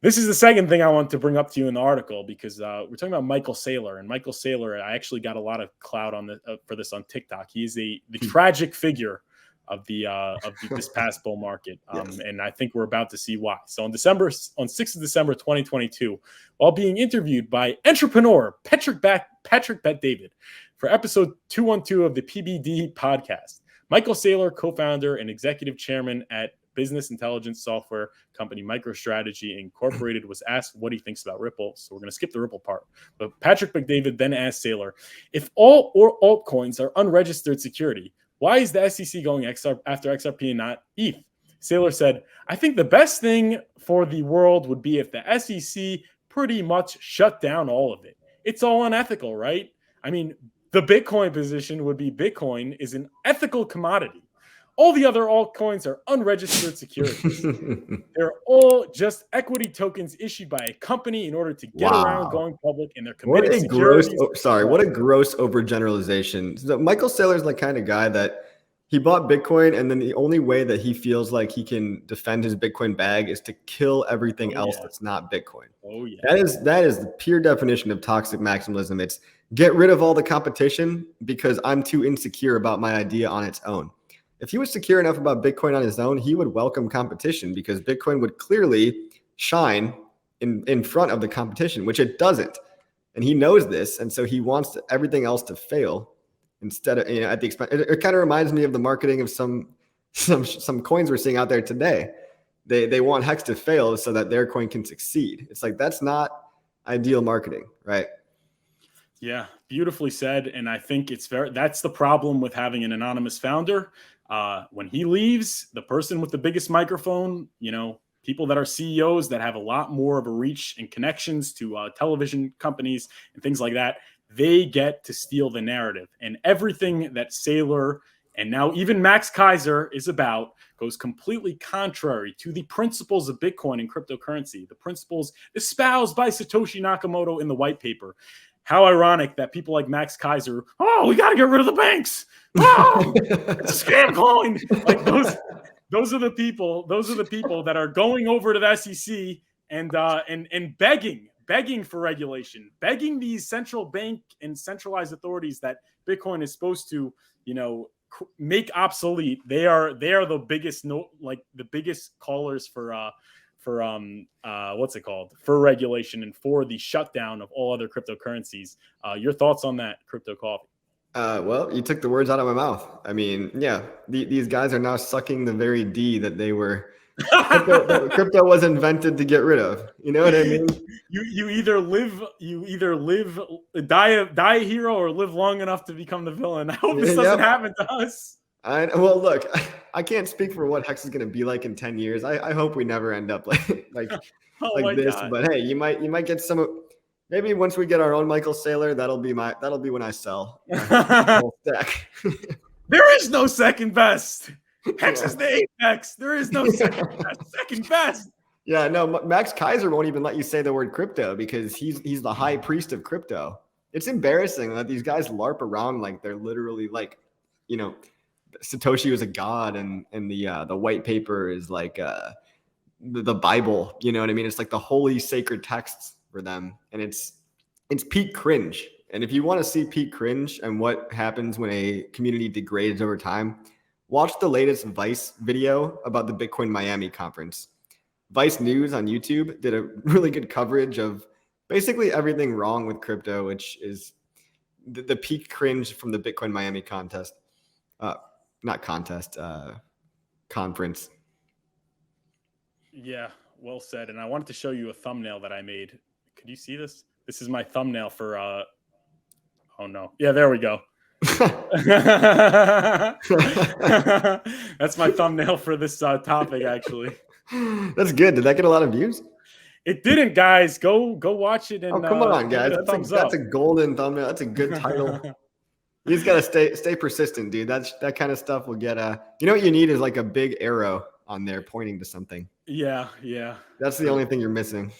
This is the second thing I want to bring up to you in the article, because we're talking about Michael Saylor. And Michael Saylor, I actually got a lot of clout on for this on TikTok. He is the tragic figure of this past bull market. Yes. And I think we're about to see why. So on 6th of December 2022, while being interviewed by entrepreneur Patrick Bet-David for episode 212 of the PBD podcast, Michael Saylor, co-founder and executive chairman at business intelligence software company MicroStrategy Incorporated, was asked what he thinks about Ripple. So we're going to skip the Ripple part. But Patrick Bet-David then asked Saylor, if all altcoins are unregistered security, why is the SEC going after XRP and not ETH? Saylor said, I think the best thing for the world would be if the SEC pretty much shut down all of it. It's all unethical, right? I mean, the Bitcoin position would be Bitcoin is an ethical commodity. All the other altcoins are unregistered securities. They're all just equity tokens issued by a company in order to get around going public, and they're committed securities. What a gross overgeneralization. So Michael Saylor is the kind of guy that he bought Bitcoin, and then the only way that he feels like he can defend his Bitcoin bag is to kill everything else that's not Bitcoin. Oh yeah. That is the pure definition of toxic maximalism. It's get rid of all the competition because I'm too insecure about my idea on its own. If he was secure enough about Bitcoin on his own, he would welcome competition because Bitcoin would clearly shine in front of the competition, which it doesn't. And he knows this. And so he wants everything else to fail instead of, at the expense. It kind of reminds me of the marketing of some coins we're seeing out there today. They want Hex to fail so that their coin can succeed. It's like, that's not ideal marketing, right? Yeah, beautifully said. And I think that's the problem with having an anonymous founder. When he leaves, the person with the biggest microphone, people that are CEOs that have a lot more of a reach and connections to television companies and things like that, they get to steal the narrative. And everything that Saylor and now even Max Keiser is about goes completely contrary to the principles of Bitcoin and cryptocurrency, the principles espoused by Satoshi Nakamoto in the white paper. How ironic that people like Max Keiser, we got to get rid of the banks. Oh, it's a scam coin. Like those are the people that are going over to the SEC and begging for regulation, begging these central bank and centralized authorities that Bitcoin is supposed to, make obsolete. They are the biggest the biggest callers for what's it called, for regulation and for the shutdown of all other cryptocurrencies. Your thoughts on that, Crypto Coffee? Well, you took the words out of my mouth. I mean, yeah, these guys are now sucking the very D that they were. Crypto was invented to get rid of. You know what I mean? You either die a hero or live long enough to become the villain. I hope this doesn't happen to us. Well, look, I can't speak for what Hex is going to be like in 10 years. I hope we never end up like this. God. But hey, you might get some. Maybe once we get our own Michael Saylor, that'll be when I sell my whole stack. There is no second best. Hex is the apex. There is no second best. Yeah, no, Max Keiser won't even let you say the word crypto because he's the high priest of crypto. It's embarrassing that these guys LARP around like they're literally like, Satoshi was a god and the white paper is like the Bible. You know what I mean? It's like the holy sacred texts for them, and it's peak cringe. And if you want to see peak cringe and what happens when a community degrades over time, watch the latest Vice video about the Bitcoin Miami conference. Vice News on YouTube did a really good coverage of basically everything wrong with crypto, which is the peak cringe from the Bitcoin Miami conference. Yeah, well said. And I wanted to show you a thumbnail that I made. Could you see this? This is my thumbnail for oh no. Yeah, there we go. That's my thumbnail for this topic, actually. That's good. Did that get a lot of views? It didn't, guys. Go watch it. And, come on, guys. That's a golden thumbnail. That's a good title. You just gotta stay persistent, dude. That kind of stuff will get what you need is like a big arrow on there pointing to something. Yeah. That's the only thing you're missing.